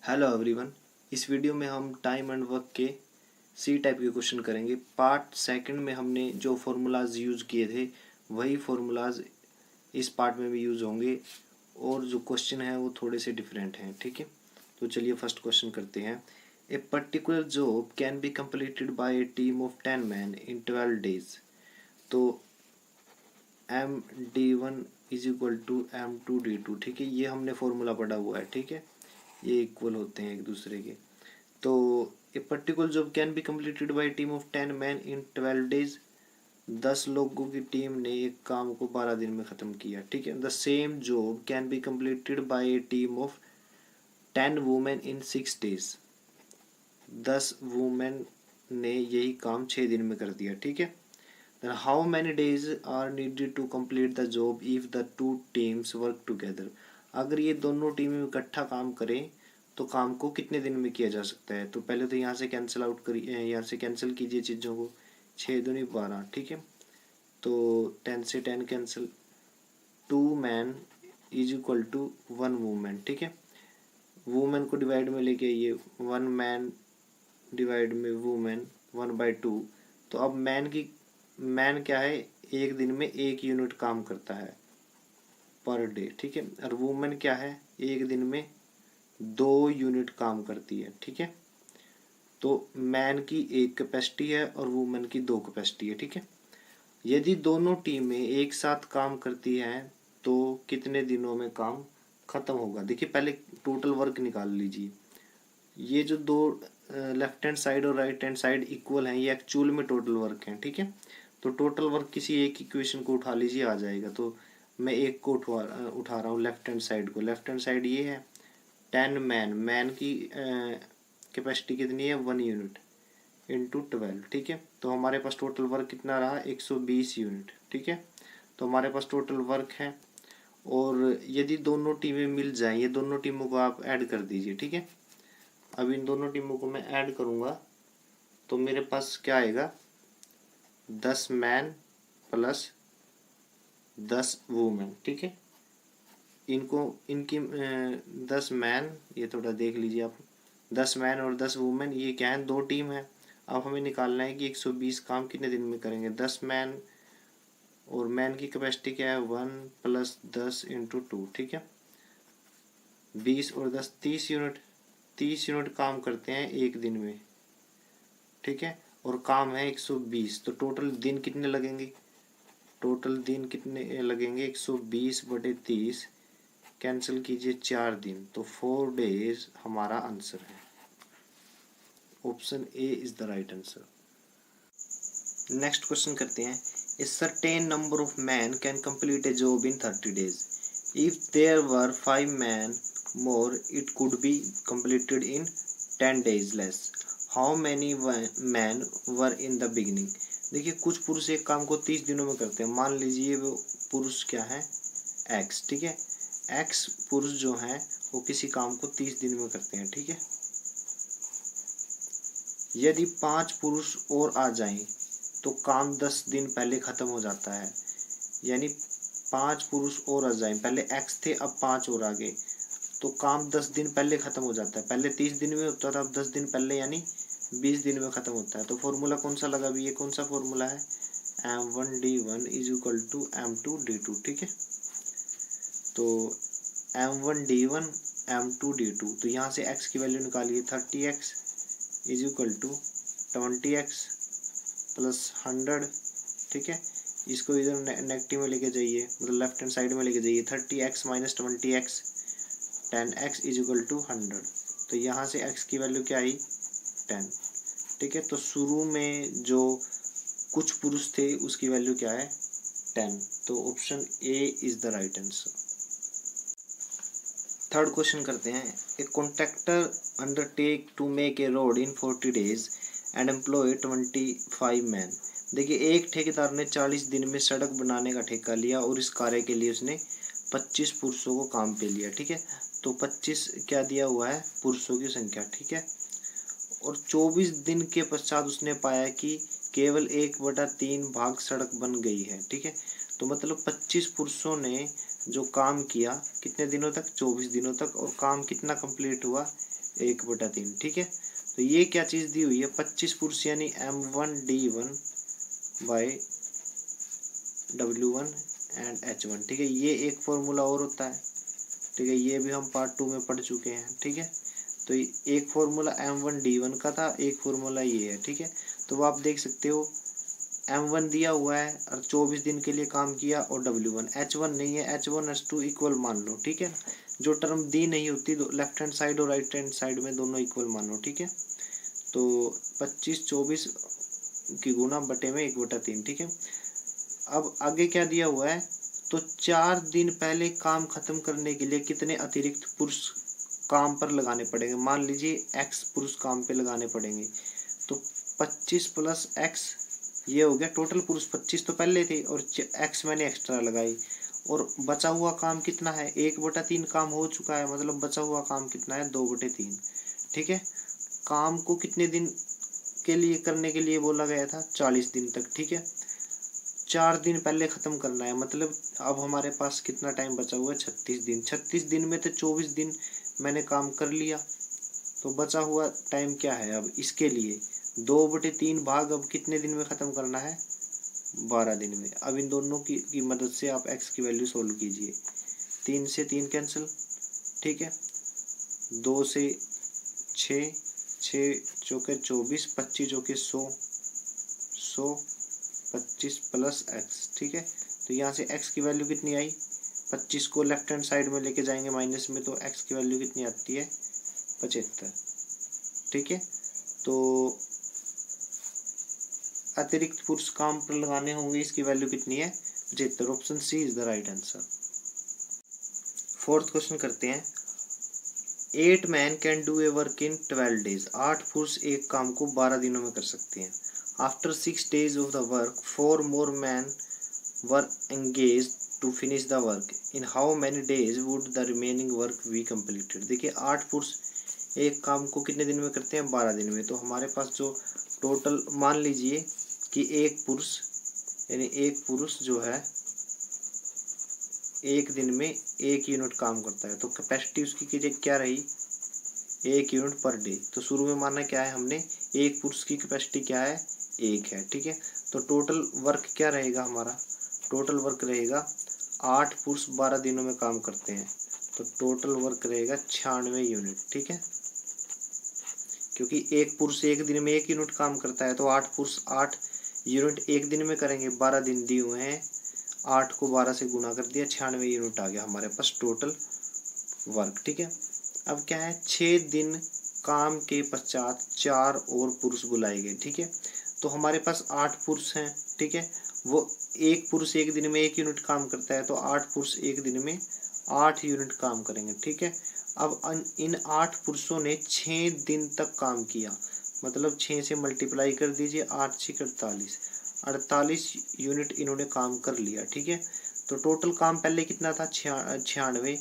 Hello everyone. इस video में हम टाइम एंड वर्क के सी टाइप के क्वेश्चन करेंगे। पार्ट सेकंड में हमने जो फार्मूलाज यूज़ किए थे वही फार्मूलाज इस पार्ट में भी यूज़ होंगे और जो क्वेश्चन है वो थोड़े से डिफरेंट हैं। ठीक है, तो चलिए फर्स्ट क्वेश्चन करते हैं। A particular job can be completed by A team of 10 man in 12 days. तो MD1 is equal to M2D2। ठीक है, ये हमने फॉर्मूला पढ़ा हुआ है। ठीक है, ये इक्वल होते हैं एक दूसरे के। तो a particular job can be completed by team of 10 man in 12 days. 10 लोगों की टीम ने एक काम को 12 दिन में ख़त्म किया। ठीक है, the same job can be completed by A team of 10 women in 6 days. 10 women ने यही काम 6 दिन में कर दिया। ठीक है, then how many days are needed to complete the job if the two teams work together। अगर ये दोनों टीमें इकट्ठा काम करें तो काम को कितने दिन में किया जा सकता है। तो पहले तो यहाँ से कैंसिल आउट करिए, यहाँ से कैंसिल कीजिए चीज़ों को। 6 दूनी 12। ठीक है, तो 10 से 10 cancel. 2 man is equal to 1 women. ठीक है, वूमेन को डिवाइड में लेके आइए। 1 मैन डिवाइड में वूमेन 1/2। तो अब मैन क्या है, एक दिन में 1 यूनिट काम करता है पर डे। ठीक है, और वुमेन क्या है, एक दिन में 2 यूनिट काम करती है। ठीक है, तो मैन की 1 कैपेसिटी है और वुमेन की 2 कैपेसिटी है। ठीक है, यदि दोनों टीमें एक साथ काम करती हैं तो कितने दिनों में काम खत्म होगा। देखिए पहले टोटल वर्क निकाल लीजिए। ये जो दो लेफ्ट हैंड साइड और राइट हैंड साइड इक्वल हैं, ये एक्चुअल में टोटल वर्क हैं। ठीक है, तो टोटल वर्क किसी एक इक्वेशन को उठा लीजिए, आ जाएगा। तो मैं एक को उठा रहा हूँ, लेफ्ट हैंड साइड को। लेफ्ट हैंड साइड ये है 10 मैन की कैपेसिटी कितनी है 1 यूनिट इंटू 12। ठीक है, तो हमारे पास टोटल वर्क कितना रहा 120 यूनिट। ठीक है, तो हमारे पास टोटल वर्क है। और यदि दोनों टीमें मिल जाएं, ये दोनों टीमों को आप ऐड कर दीजिए। ठीक है, अब इन दोनों टीमों को मैं ऐड करूँगा तो मेरे पास क्या आएगा 10 मैन प्लस 10 वूमेन। ठीक है, इनकी 10 मैन, ये थोड़ा देख लीजिए आप। 10 मैन और 10 वूमेन, ये क्या है, 2 टीम है। अब हमें निकालना है कि 120 काम कितने दिन में करेंगे। 10 मैन और मैन की कैपेसिटी क्या है 1 + 10 × 2। ठीक है, 20 और 10 30 यूनिट। 30 यूनिट काम करते हैं एक दिन में। ठीक है, और काम है 120, तो टोटल दिन कितने लगेंगे, टोटल दिन कितने लगेंगे 120/30 कैंसिल कीजिए 4 दिन, तो 4 डेज हमारा आंसर है। Option A is the right answer. Next question करते हैं। A certain number of man can complete a job in 30 days. If there were 5 man more it could be completed in 10 days less. How many man were in the beginning. देखिए कुछ पुरुष एक काम को 30 दिनों में करते हैं। मान लीजिए वो पुरुष क्या है एक्स। ठीक है, एक्स पुरुष जो हैं वो किसी काम को 30 दिन में करते हैं। ठीक है, यदि 5 पुरुष और आ जाएं तो काम 10 दिन पहले ख़त्म हो जाता है। यानी 5 पुरुष और आ जाएं, पहले एक्स थे अब 5 और आ गए तो काम 10 दिन पहले ख़त्म हो जाता है। पहले 30 दिन में होता था, अब 10 दिन पहले यानी 20 दिन में ख़त्म होता है। तो फॉर्मूला कौन सा लगा भी, ये कौन सा फॉर्मूला है, M1D1 = M2D2। ठीक है, तो M1D1 M2D2, तो यहाँ से x की वैल्यू निकालिए 30x = 20x + 100। ठीक है, इसको इधर नेगेटिव में लेके जाइए, मतलब लेफ्ट हैंड साइड में लेके जाइए। 30x - 20x 10x = 100। तो यहाँ से x की वैल्यू क्या आई 10। ठीक है, तो शुरू में जो कुछ पुरुष थे उसकी वैल्यू क्या है 10। तो option A is the right answer. Third question करते हैं। ए contractor undertake to make a road in 40 days and employ 25 man. देखिए एक ठेकेदार ने 40 दिन में सड़क बनाने का ठेका लिया और इस कार्य के लिए उसने 25 पुरुषों को काम पे लिया। ठीक है, तो 25 क्या दिया हुआ है पुरुषों की संख्या। ठीक है, और 24 दिन के पश्चात उसने पाया कि केवल 1/3 भाग सड़क बन गई है। ठीक है, तो मतलब 25 पुरुषों ने जो काम किया कितने दिनों तक 24 दिनों तक, और काम कितना कंप्लीट हुआ 1/3, ठीक है। तो ये क्या चीज़ दी हुई है, 25 पुरुष यानी M1D1 by W1 and H1, ठीक है। ये एक फॉर्मूला और होता है, ठीक है, ये भी हम पार्ट 2 में पढ़ चुके हैं, ठीक है। तो एक फॉर्मूला M1D1 का था, एक फॉर्मूला ये है, ठीक है। तो आप देख सकते हो M1 दिया हुआ है और 24 दिन के लिए काम किया, और W1 H1 नहीं है, H1 H2 इक्वल मान लो, ठीक है ना। जो टर्म दी नहीं होती लेफ्ट हैंड साइड और राइट हैंड साइड में दोनों इक्वल मानो, ठीक है। तो 25 24 की गुणा बटे में 1/3, ठीक है। अब आगे क्या दिया हुआ है, तो 4 दिन पहले काम खत्म करने के लिए कितने अतिरिक्त पुरुष काम पर लगाने पड़ेंगे। मान लीजिए X पुरुष काम पे लगाने पड़ेंगे, तो 25 + X ये हो गया टोटल पुरुष। 25 तो पहले थे और X मैंने एक्स्ट्रा लगाई, और बचा हुआ काम कितना है, 1/3 काम हो चुका है, मतलब बचा हुआ काम कितना है, 2/3, ठीक है। काम को कितने दिन के लिए करने के लिए बोला गया था, 40 दिन तक, ठीक है। 4 दिन पहले ख़त्म करना है, मतलब अब हमारे पास कितना टाइम बचा हुआ है, 36 दिन। 36 दिन में तो 24 दिन मैंने काम कर लिया, तो बचा हुआ टाइम क्या है अब इसके लिए, 2/3 भाग अब कितने दिन में ख़त्म करना है, 12 दिन में। अब इन दोनों की मदद से आप x की वैल्यू सोल्व कीजिए। 3 से 3 कैंसिल, ठीक है। 2 से 6, 6 चौके 24, 25 चौके 100, 25 + x, ठीक है। तो यहाँ से x की वैल्यू कितनी आई, 25 को लेफ्ट हैंड साइड में लेके जाएंगे माइनस में, तो x की वैल्यू कितनी आती है, 75, ठीक है। तो अतिरिक्त पुरुष काम पर लगाने होंगे, इसकी वैल्यू कितनी है, 75। Option C is the right answer. 4th question करते हैं। 8 man can do a work in 12 days. 8 पुरुष एक काम को 12 दिनों में कर सकते हैं। After 6 days of the work 4 more man were engage to finish the work. In how many days would the remaining work be completed. देखिए 8 पुरुष एक काम को कितने दिन में करते हैं, 12 दिन में। तो हमारे पास जो टोटल, मान लीजिए कि एक पुरुष यानी एक पुरुष जो है एक दिन में 1 यूनिट काम करता है, तो कैपेसिटी उसकी क्या रही, 1 यूनिट पर डे। तो शुरू में माना क्या है हमने, एक पुरुष की कैपेसिटी क्या है, 1 है, ठीक है। तो टोटल वर्क क्या रहेगा हमारा, टोटल वर्क रहेगा 8 पुरुष 12 दिनों में काम करते हैं, तो टोटल वर्क रहेगा 96 यूनिट, ठीक है। क्योंकि एक पुरुष एक दिन में 1 यूनिट काम करता है, तो 8 पुरुष 8 यूनिट एक दिन में करेंगे। 12 दिन दिए हुए हैं, 8 को 12 से गुना कर दिया, 96 यूनिट आ गया हमारे पास टोटल वर्क, ठीक है। अब क्या है, 6 दिन काम के पश्चात 4 और पुरुष बुलाए गए, ठीक है। तो हमारे पास 8 पुरुष हैं, ठीक है। वो एक पुरुष एक दिन में 1 यूनिट काम करता है, तो 8 पुरुष एक दिन में 8 यूनिट काम करेंगे, ठीक है। अब इन 8 पुरुषों ने 6 दिन तक काम किया, मतलब 6 से मल्टीप्लाई कर दीजिए, 8 6 48, 48 यूनिट इन्होंने काम कर लिया, ठीक है। तो टोटल काम पहले कितना था, 96,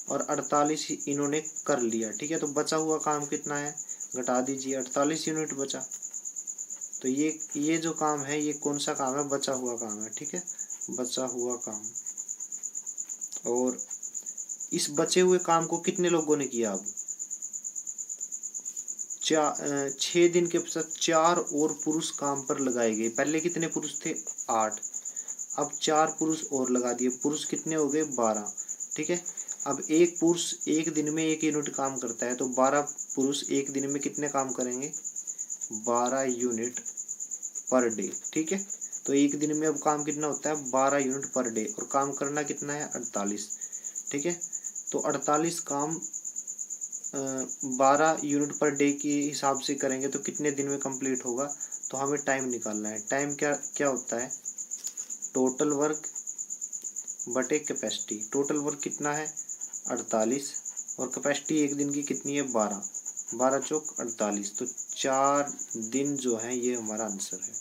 और 48 इन्होंने कर लिया, ठीक है। तो बचा हुआ काम कितना है, घटा दीजिए, 48 यूनिट बचा। तो ये जो काम है, ये कौन सा काम है, बचा हुआ काम है, ठीक है, बचा हुआ काम। और इस बचे हुए काम को कितने लोगों ने किया, अब 6 दिन के पश्चात 4 और पुरुष काम पर लगाए गए। पहले कितने पुरुष थे, 8, अब 4 पुरुष और लगा दिए, पुरुष कितने हो गए, 12, ठीक है। अब एक पुरुष एक दिन में 1 यूनिट काम करता है, तो 12 पुरुष एक दिन में कितने काम करेंगे, 12 यूनिट पर डे, ठीक है। तो एक दिन में अब काम कितना होता है, 12 यूनिट पर डे, और काम करना कितना है, 48, ठीक है। तो 48 काम 12 यूनिट पर डे के हिसाब से करेंगे तो कितने दिन में कंप्लीट होगा। तो हमें टाइम निकालना है। टाइम क्या होता है, टोटल वर्क बटे कैपेसिटी। टोटल वर्क कितना है, 48, और कैपेसिटी एक दिन की कितनी है, 12, 12 चौक 48, तो 4 दिन जो है ये हमारा आंसर है।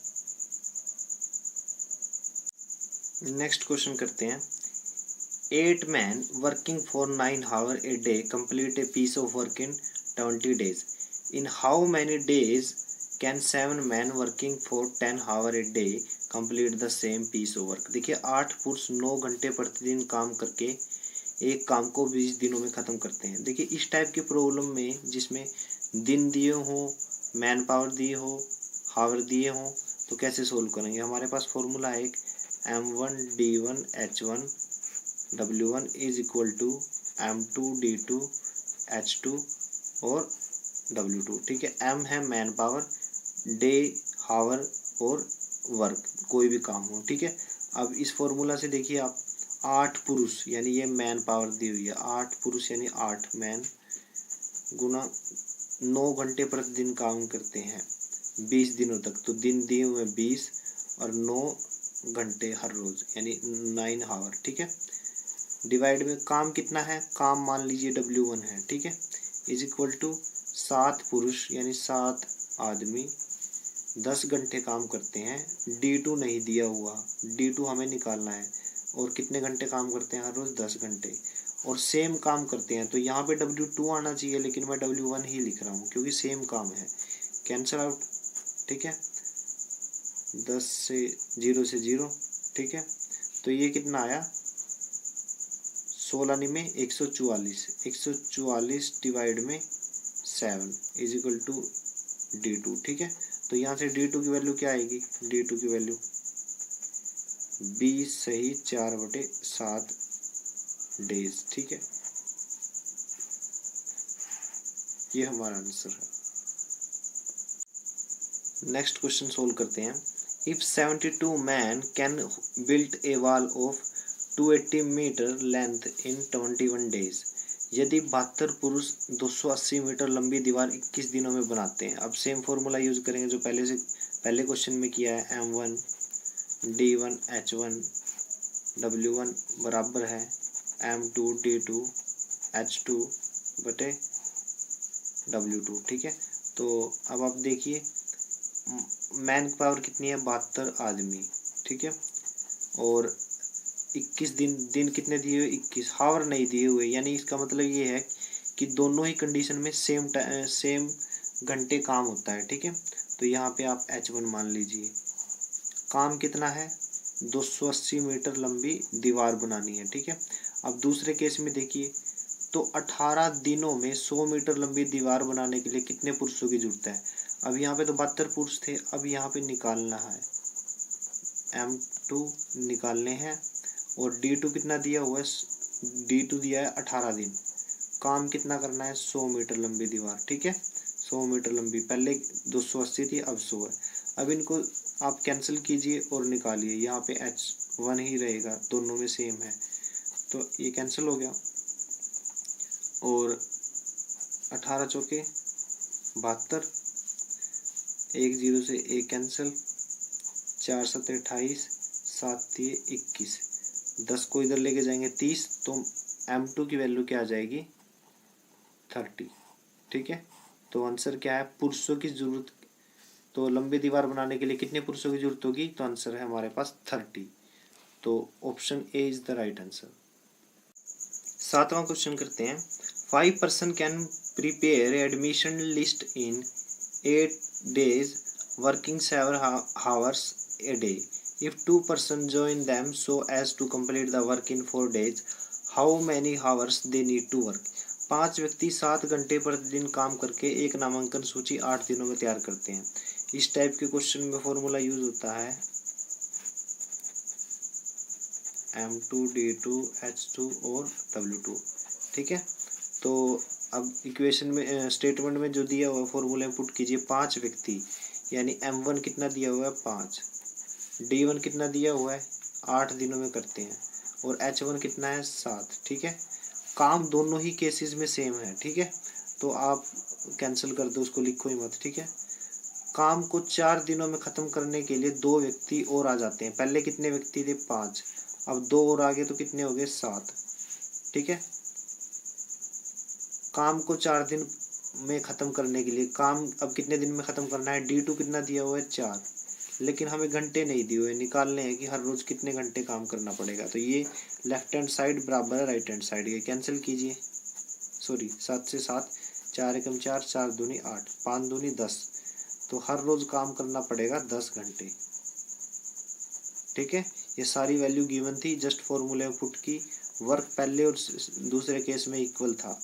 नेक्स्ट क्वेश्चन करते हैं। 8 men working for 9 hours a day complete a piece of work in 20 days. In how many days can 7 men working for 10 hours a day complete the same piece of work? देखिए 8 पुरुष 9 घंटे प्रतिदिन काम करके एक काम को 20 दिनों में ख़त्म करते हैं। देखिए इस टाइप की प्रॉब्लम में जिसमें दिन दिए हों, मैन पावर दिए हो, हावर दिए हों, तो कैसे सोल्व करेंगे। हमारे पास फॉर्मूला है एक M1D1H1W1 is equal to M2D2H2 और W2। ठीक है, M है मैन पावर, डे हावर और वर्क, कोई भी काम हो। ठीक है, अब इस फॉर्मूला से देखिए आप 8 पुरुष यानी ये मैन पावर दी हुई है, 8 पुरुष यानी 8 मैन गुना 9 घंटे प्रतिदिन काम करते हैं 20 दिनों तक, तो दिन दिए हुए 20 और 9 घंटे हर रोज यानी 9 हावर। ठीक है, डिवाइड में काम कितना है, काम मान लीजिए W1 है। ठीक है, इज इक्वल टू 7 पुरुष यानी 7 आदमी 10 घंटे काम करते हैं। D2 नहीं दिया हुआ, D2 हमें निकालना है, और कितने घंटे काम करते हैं हर रोज, 10 घंटे, और सेम काम करते हैं। तो यहाँ पे W2 आना चाहिए, लेकिन मैं W1 ही लिख रहा हूँ क्योंकि सेम काम है, कैंसल आउट। ठीक है, 10 से 0 से 0। ठीक है, तो ये कितना आया, 16 में 144 डिवाइड में 7 इज इक्वल टू D2। ठीक है, तो यहाँ से D2 की वैल्यू क्या आएगी, D2 की वैल्यू 20 सही 4/7 डेज। ठीक है, ये हमारा आंसर है। नेक्स्ट क्वेश्चन सोल्व करते हैं। If 72 man can build a wall of 280 meter length in 21 days, यदि 72 पुरुष 280 मीटर लंबी दीवार 21 दिनों में बनाते हैं। अब सेम फॉर्मूला यूज करेंगे जो पहले क्वेश्चन में किया है, M1D1H1W1 बराबर है M2D2H2 बटे W2। ठीक है, तो अब आप देखिए मैन पावर कितनी है, 72 आदमी। ठीक है, और 21 दिन कितने दिए हुए, 21 हावर नहीं दिए हुए, यानी इसका मतलब ये है कि दोनों ही कंडीशन में सेम घंटे काम होता है। ठीक है, तो यहाँ पे आप H1 मान लीजिए, काम कितना है, 280 मीटर लंबी दीवार बनानी है। ठीक है, अब दूसरे केस में देखिए, तो 18 दिनों में 100 मीटर लंबी दीवार बनाने के लिए कितने पुरुषों की जरूरत है। अब यहाँ पे तो 72 पुरुष थे, अब यहाँ पे निकालना है, M2 निकालने हैं, और D2 कितना दिया हुआ है, D2 दिया है 18 दिन, काम कितना करना है, 100 मीटर लंबी दीवार। ठीक है, 100 मीटर लंबी, पहले 280 थी अब 100 है। अब इनको आप कैंसिल कीजिए और निकालिए, यहाँ पे H1 ही रहेगा, दोनों में सेम है, तो ये कैंसिल हो गया, और 18 चौके 72, 1 0 से 1 कैंसिल, 4 7 28, 7 3 21, 10 को इधर लेके जाएंगे 30, तो M2 की वैल्यू क्या आ जाएगी, 30। ठीक है, तो आंसर क्या है, पुरुषों की जरूरत, तो लंबी दीवार बनाने के लिए कितने पुरुषों की जरूरत होगी, तो आंसर है हमारे पास 30। तो option A is the right answer. 7वां क्वेश्चन करते हैं। 5 person can prepare admission list in 8 days working 7 hours a day. If 2 persons join them so as to complete the work in 4 days, how many hours they need to work? 5 व्यक्ति 7 घंटे प्रतिदिन काम करके एक नामांकन सूची 8 दिनों में तैयार करते हैं। इस टाइप के क्वेश्चन में फॉर्मूला यूज होता है M2D2H2 और W2। ठीक है, तो अब इक्वेशन में स्टेटमेंट में जो दिया हुआ है फॉर्मूले में पुट कीजिए, 5 व्यक्ति यानी M1 कितना दिया हुआ है 5, D1 कितना दिया हुआ है 8 दिनों में करते हैं, और H1 कितना है 7। ठीक है, काम दोनों ही केसेस में सेम है। ठीक है, तो आप कैंसिल कर दो, उसको लिखो ही मत। ठीक है, काम को 4 दिनों में ख़त्म करने के लिए 2 व्यक्ति और आ जाते हैं। पहले कितने व्यक्ति थे 5, अब 2 और आगे तो कितने हो गए 7। ठीक है, काम को 4 दिन में ख़त्म करने के लिए, काम अब कितने दिन में ख़त्म करना है, D2 कितना दिया हुआ है 4, लेकिन हमें घंटे नहीं दिए हुए, निकालने हैं कि हर रोज़ कितने घंटे काम करना पड़ेगा। तो ये लेफ्ट हैंड साइड बराबर है राइट हैंड साइड, ये कैंसिल कीजिए, सॉरी 7 से 7, 4 एकम 4, 4 दूनी 8, 5 दूनी 10, तो हर रोज़ काम करना पड़ेगा 10 घंटे। ठीक है, ये सारी वैल्यू गिवन थी, जस्ट फॉर्मूले में पुट की वर्क पहले और दूसरे केस में इक्वल था।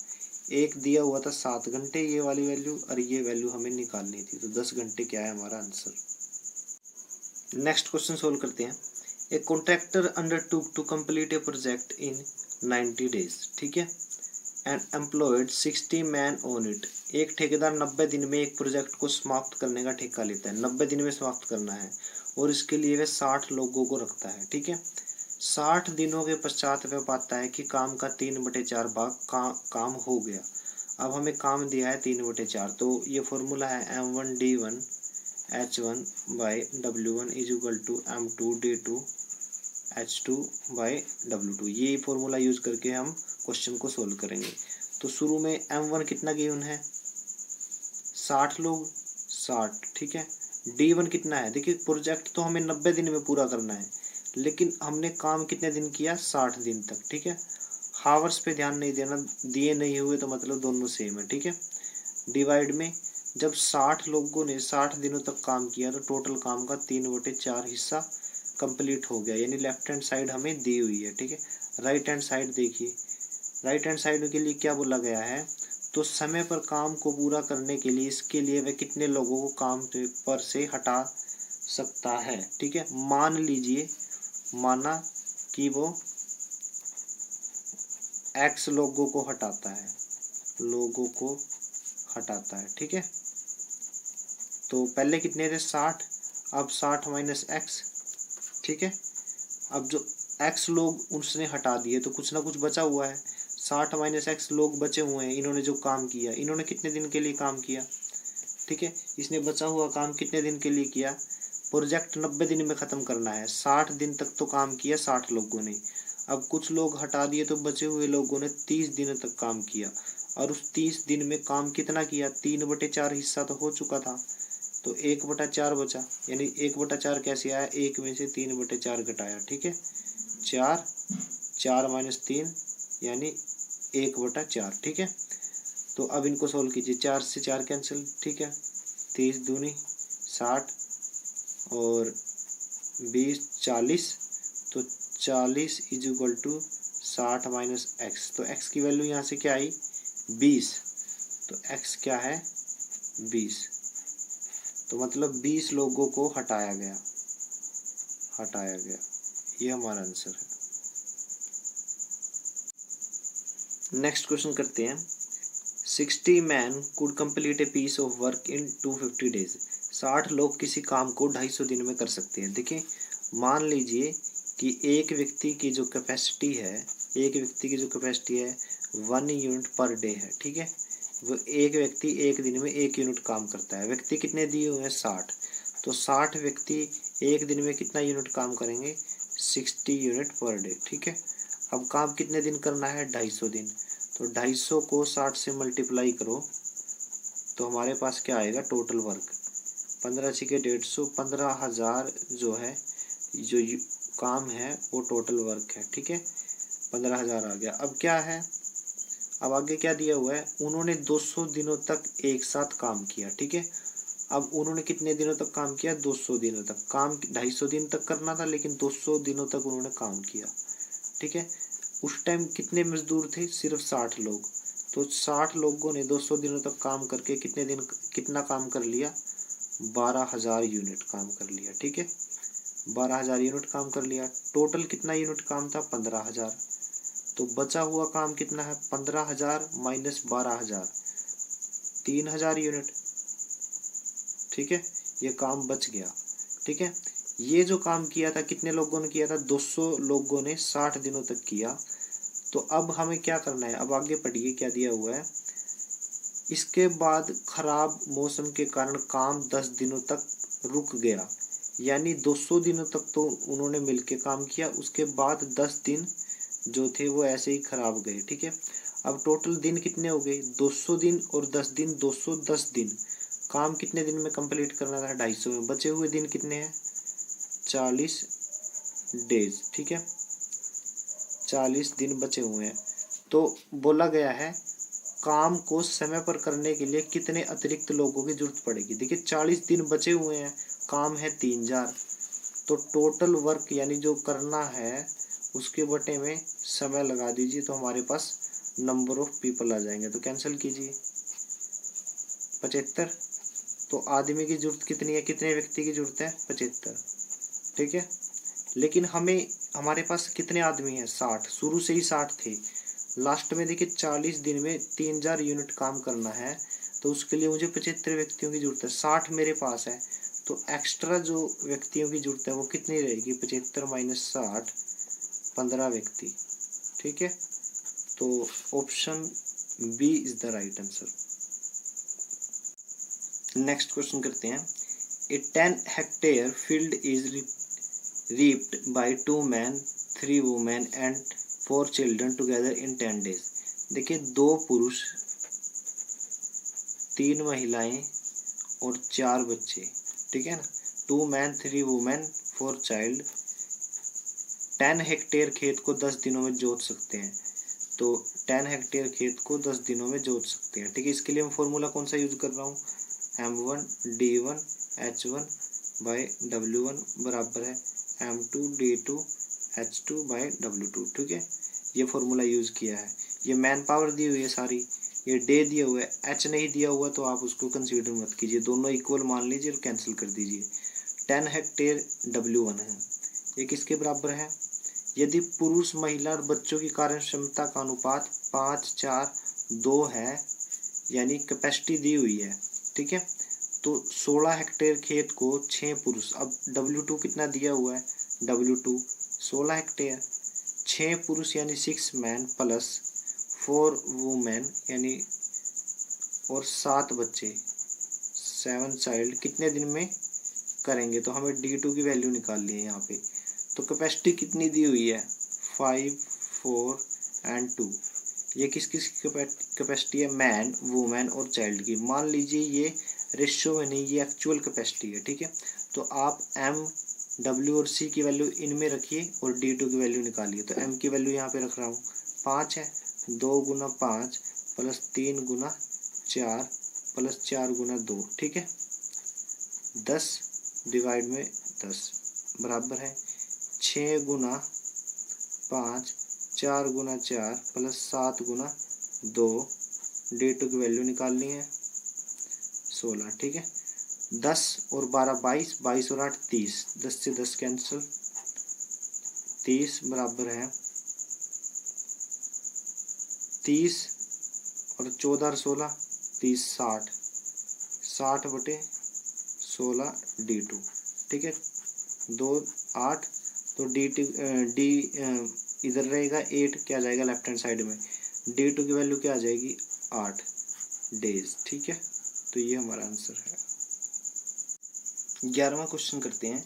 एक दिया हुआ था 7 घंटे ये वाली वैल्यू, और ये वैल्यू हमें निकालनी थी, तो 10 घंटे क्या है हमारा आंसर। नेक्स्ट क्वेश्चन सोल्व करते हैं। ए contractor undertook to complete a project in 90 days, ठीक है, and employed 60 man on it. एक ठेकेदार 90 दिन में एक प्रोजेक्ट को समाप्त करने का ठेका लेता है, 90 दिन में समाप्त करना है, और इसके लिए वह 60 लोगों को रखता है, ठीक है। 60 दिनों के पश्चात वह पाता है कि काम का 3/4 भाग काम हो गया। अब हमें काम दिया है 3/4, तो ये फॉर्मूला है M1D1 H1 by W1 is equal to M2D2 H2 by W2। ये फॉर्मूला यूज करके हम क्वेश्चन को सोल्व करेंगे। तो शुरू में M1 कितना गिवन है, 60 लोग, 60, ठीक है। D1 कितना है, देखिए प्रोजेक्ट तो हमें 90 दिन में पूरा करना है, लेकिन हमने काम कितने दिन किया, 60 दिन तक, ठीक है। हावर्स पे ध्यान नहीं देना, दिए नहीं हुए तो मतलब दोनों सेम है, ठीक है। डिवाइड में जब 60 लोगों ने 60 दिनों तक काम किया तो टोटल काम का 3/4 हिस्सा कंप्लीट हो गया, यानी लेफ्ट हैंड साइड हमें दी हुई है, ठीक है। राइट हैंड साइड देखिए, राइट हैंड साइड के लिए क्या बोला गया है, तो समय पर काम को पूरा करने के लिए इसके लिए वह कितने लोगों को काम पर से हटा सकता है, ठीक है। मान लीजिए, माना कि वो X लोगों को हटाता है, लोगों को हटाता है, ठीक है। तो पहले कितने थे, 60, अब 60 माइनस X, ठीक है। अब जो X लोग उसने हटा दिए तो कुछ ना कुछ बचा हुआ है, 60 माइनस X लोग बचे हुए हैं, इन्होंने जो काम किया, इन्होंने कितने दिन के लिए काम किया, ठीक है। इसने बचा हुआ काम कितने दिन के लिए किया, प्रोजेक्ट 90 दिन में ख़त्म करना है, 60 दिन तक तो काम किया 60 लोगों ने। अब कुछ लोग हटा दिए तो बचे हुए लोगों ने 30 दिन तक काम किया, और उस 30 दिन में काम कितना किया, 3/4 हिस्सा तो हो चुका था, तो 1/4 बचा, यानी 1/4 कैसे आया, 1 में से 3/4 घटाया, ठीक है। 4, 4 माइनस 3 यानी 1/4, ठीक है। तो अब इनको सोल्व कीजिए, 4 से 4 कैंसिल, ठीक है। 30 दूनी 60 और 20 40, तो 40 is equal to 60 minus X, तो X की वैल्यू यहाँ से क्या आई, 20, तो X क्या है, 20, तो मतलब 20 लोगों को हटाया गया, ये हमारा आंसर है। नेक्स्ट क्वेश्चन करते हैं। 60 man could complete a piece of work in 250 days. 60 लोग किसी काम को 250 दिन में कर सकते हैं। देखिए, मान लीजिए कि एक व्यक्ति की जो कैपेसिटी है 1 यूनिट पर डे है, ठीक है। वो एक व्यक्ति एक दिन में 1 यूनिट काम करता है। व्यक्ति कितने दिए हुए हैं, 60, तो 60 व्यक्ति एक दिन में कितना यूनिट काम करेंगे, 60 यूनिट पर डे, ठीक है। अब काम कितने दिन करना है, 250 दिन, तो 250 को 60 से मल्टीप्लाई करो तो हमारे पास क्या आएगा, टोटल वर्क 15 × 150, 15,000 जो है, जो काम है वो टोटल वर्क है, ठीक है। 15,000 आ गया। अब क्या है, अब आगे क्या दिया हुआ है, उन्होंने 200 दिनों तक एक साथ काम किया, ठीक है। अब उन्होंने कितने दिनों तक काम किया, 200 दिनों तक। काम 250 दिन तक करना था, लेकिन 200 दिनों तक उन्होंने काम किया, ठीक है। उस टाइम कितने मजदूर थे, सिर्फ 60 लोग, तो 60 लोगों ने 200 दिनों तक काम करके कितना काम कर लिया, 12,000 यूनिट काम कर लिया, ठीक है। 12,000 यूनिट काम कर लिया। टोटल कितना यूनिट काम था, 15,000, तो बचा हुआ काम कितना है, 15,000 माइनस 12,000, 3,000 यूनिट, ठीक है। ये काम बच गया, ठीक है। ये जो काम किया था कितने लोगों ने किया था, 200 लोगों ने 60 दिनों तक किया। तो अब हमें क्या करना है, अब आगे पढ़िए क्या दिया हुआ है। इसके बाद खराब मौसम के कारण काम 10 दिनों तक रुक गया, यानी 200 दिनों तक तो उन्होंने मिलके काम किया, उसके बाद 10 दिन जो थे वो ऐसे ही खराब गए, ठीक है। अब टोटल दिन कितने हो गए, 200 दिन और 10 दिन, 210 दिन। काम कितने दिन में कंप्लीट करना था, 250 में। बचे हुए दिन कितने हैं, 40 डेज, ठीक है। 40 दिन बचे हुए हैं। तो बोला गया है काम को समय पर करने के लिए कितने अतिरिक्त लोगों की जरूरत पड़ेगी। देखिए 40 दिन बचे हुए हैं, काम है 3000, तो टोटल वर्क यानी जो करना है उसके बटे में समय लगा दीजिए तो हमारे पास नंबर ऑफ पीपल आ जाएंगे। तो कैंसिल कीजिए 75। तो आदमी की जरूरत कितनी है, कितने व्यक्ति की जरूरत है, 75, ठीक है। लेकिन हमारे पास कितने आदमी हैं, 60, शुरू से ही 60 थे। लास्ट में देखिए 40 दिन में 3000 यूनिट काम करना है, तो उसके लिए मुझे 75 व्यक्तियों की जरूरत है। 60 मेरे पास है, तो एक्स्ट्रा जो व्यक्तियों की जरूरत है वो कितनी रहेगी, 75 माइनस 60, 15 व्यक्ति, ठीक है। तो option B is the right answer. Next question करते हैं। A 10 hectare field is reaped by 2 men, 3 women and 4 children together in 10 days। देखिए 2 पुरुष, 3 महिलाएं और 4 बच्चे, ठीक है ना। 2 men, 3 women, 4 child 10 हेक्टेयर खेत को 10 दिनों में जोत सकते हैं। तो 10 हेक्टेयर खेत को 10 दिनों में जोत सकते हैं, ठीक है। इसके लिए मैं फॉर्मूला कौन सा यूज कर रहा हूँ, M1 D1 H1 by W1 बराबर है M2 D2 H2 by W2, ठीक है। ये फॉर्मूला यूज किया है। ये मैन पावर दी हुई है सारी, ये डे दिया हुआ है, एच नहीं दिया हुआ तो आप उसको कंसीडर मत कीजिए, दोनों इक्वल मान लीजिए और कैंसिल कर दीजिए। 10 हेक्टेयर W1 है, ये किसके बराबर है, यदि पुरुष महिला और बच्चों की कार्य क्षमता का अनुपात 5:4:2 है, यानी कैपेसिटी दी हुई है, ठीक है। तो 16 हेक्टेयर खेत को 6 पुरुष, अब W2 कितना दिया हुआ है, W2 16 हेक्टेयर, 6 पुरुष यानी 6 मैन प्लस 4 वुमेन यानी और 7 बच्चे 7 चाइल्ड कितने दिन में करेंगे। तो हमें D2 की वैल्यू निकालनी है यहाँ पे। तो कैपेसिटी कितनी दी हुई है, 5, 4 एंड 2। ये किस किस की कैपेसिटी है, मैन, वुमेन और चाइल्ड की। मान लीजिए ये रेशियो में नहीं, ये एक्चुअल कैपेसिटी है, ठीक है। तो आप M, W और C की वैल्यू इनमें रखिए और D2 की वैल्यू निकालिए। तो M की वैल्यू यहाँ पे रख रहा हूँ, 5 है, 2 गुना 5 प्लस 3 गुना 4 प्लस 4 गुना 2, ठीक है। 10 डिवाइड में 10 बराबर है 6 गुना 5 4 गुना 4 प्लस 7 गुना 2, D2 की वैल्यू निकालनी है 16, ठीक है। 10 और 12 22, 22 और 8 30, 10 से 10 कैंसिल, 30 बराबर है 30 और 14 और 16 30, 60, 60 बटे 16 D2, ठीक है। 2 8, तो डी इधर रहेगा 8, क्या जाएगा लेफ्ट हैंड साइड में, D2 की वैल्यू क्या आ जाएगी 8 डेज, ठीक है। तो ये हमारा आंसर है। 11वां क्वेश्चन करते हैं।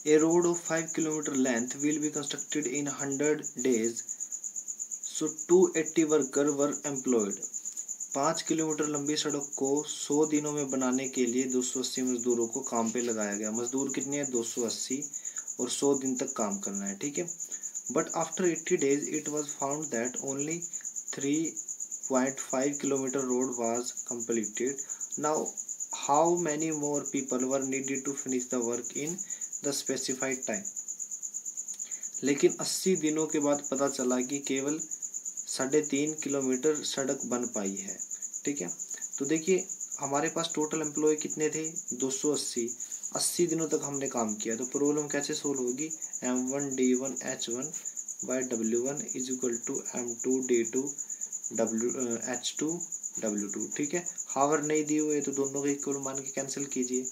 A road of 5 kilometre length will be constructed in 100 days, so 280 worker were employed. 5 kilometre लंबी सड़क को 100 दिनों में बनाने के लिए 280 मजदूरों को काम पे लगाया गया। मजदूर कितने हैं, 280, और 100 दिन तक काम करना है, ठीक है। But after 80 days it was found that only 3.5 kilometer road was completed. Now how many more people were needed to finish the work in the specified time. लेकिन 80 दिनों के बाद पता चला कि केवल 3.5 किलोमीटर सड़क बन पाई है, ठीक है। तो देखिए हमारे पास टोटल एम्प्लॉय कितने थे, 280, 80 दिनों तक हमने काम किया। तो प्रॉब्लम कैसे सोल्व होगी, M1 D1 H1 by W1 is equal to M2 D2 H2 W2, ठीक है। हावर नहीं दिए हुए तो दोनों के इक्वल मान के कैंसिल कीजिए।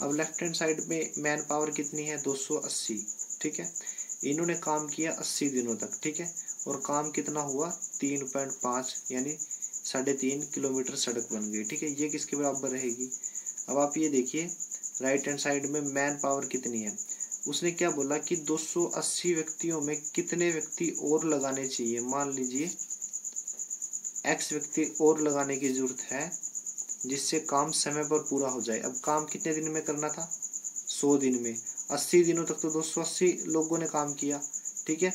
अब लेफ्ट हैंड साइड में मैन पावर कितनी है, 280, ठीक है। इन्होंने काम किया 80 दिनों तक, ठीक है। और काम कितना हुआ, 3.5 यानी 3.5 किलोमीटर सड़क बन गई, ठीक है। ये किसके बराबर रहेगी। अब आप ये देखिए राइट हैंड साइड में मैन पावर कितनी है, उसने क्या बोला कि 280 व्यक्तियों में कितने व्यक्ति और लगाने चाहिए। मान लीजिए X व्यक्ति और लगाने की जरूरत है जिससे काम समय पर पूरा हो जाए। अब काम कितने दिन में करना था, 100 दिन में। 80 दिनों तक तो 280 लोगों ने काम किया, ठीक है।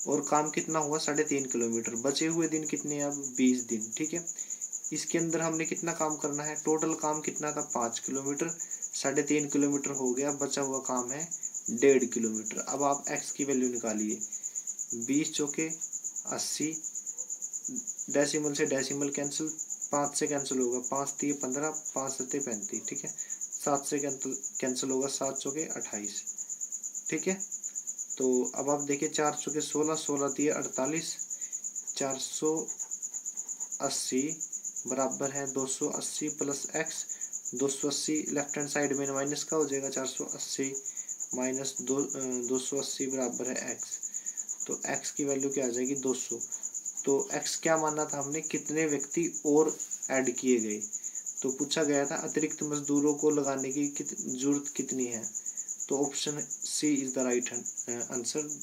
और काम कितना हुआ, 3.5 किलोमीटर। बचे हुए दिन कितने हैं, अब 20 दिन, ठीक है। इसके अंदर हमने कितना काम करना है, टोटल काम कितना था, 5 किलोमीटर, 3.5 किलोमीटर हो गया, बचा हुआ काम है 1.5 किलोमीटर। अब आप x की वैल्यू निकालिए, 20 चौके 80, डेसिमल से डेसिमल कैंसिल, 5 से कैंसिल होगा 5 3 15, 5 7 35, ठीक है। 7 से कैंसिल होगा 7 चौके 28, ठीक है। तो अब आप देखिए 4 चौके 16, 16 दिए 48, 480 बराबर है 280 plus x. 280 left hand side में माइनस का हो जाएगा, 480 माइनस 280 बराबर है एक्स। तो एक्स की वैल्यू क्या आ जाएगी 200। तो एक्स क्या माना था हमने, कितने व्यक्ति और ऐड किए गए। तो पूछा गया था अतिरिक्त मजदूरों को लगाने की जरूरत कितनी है। तो option C is the right answer.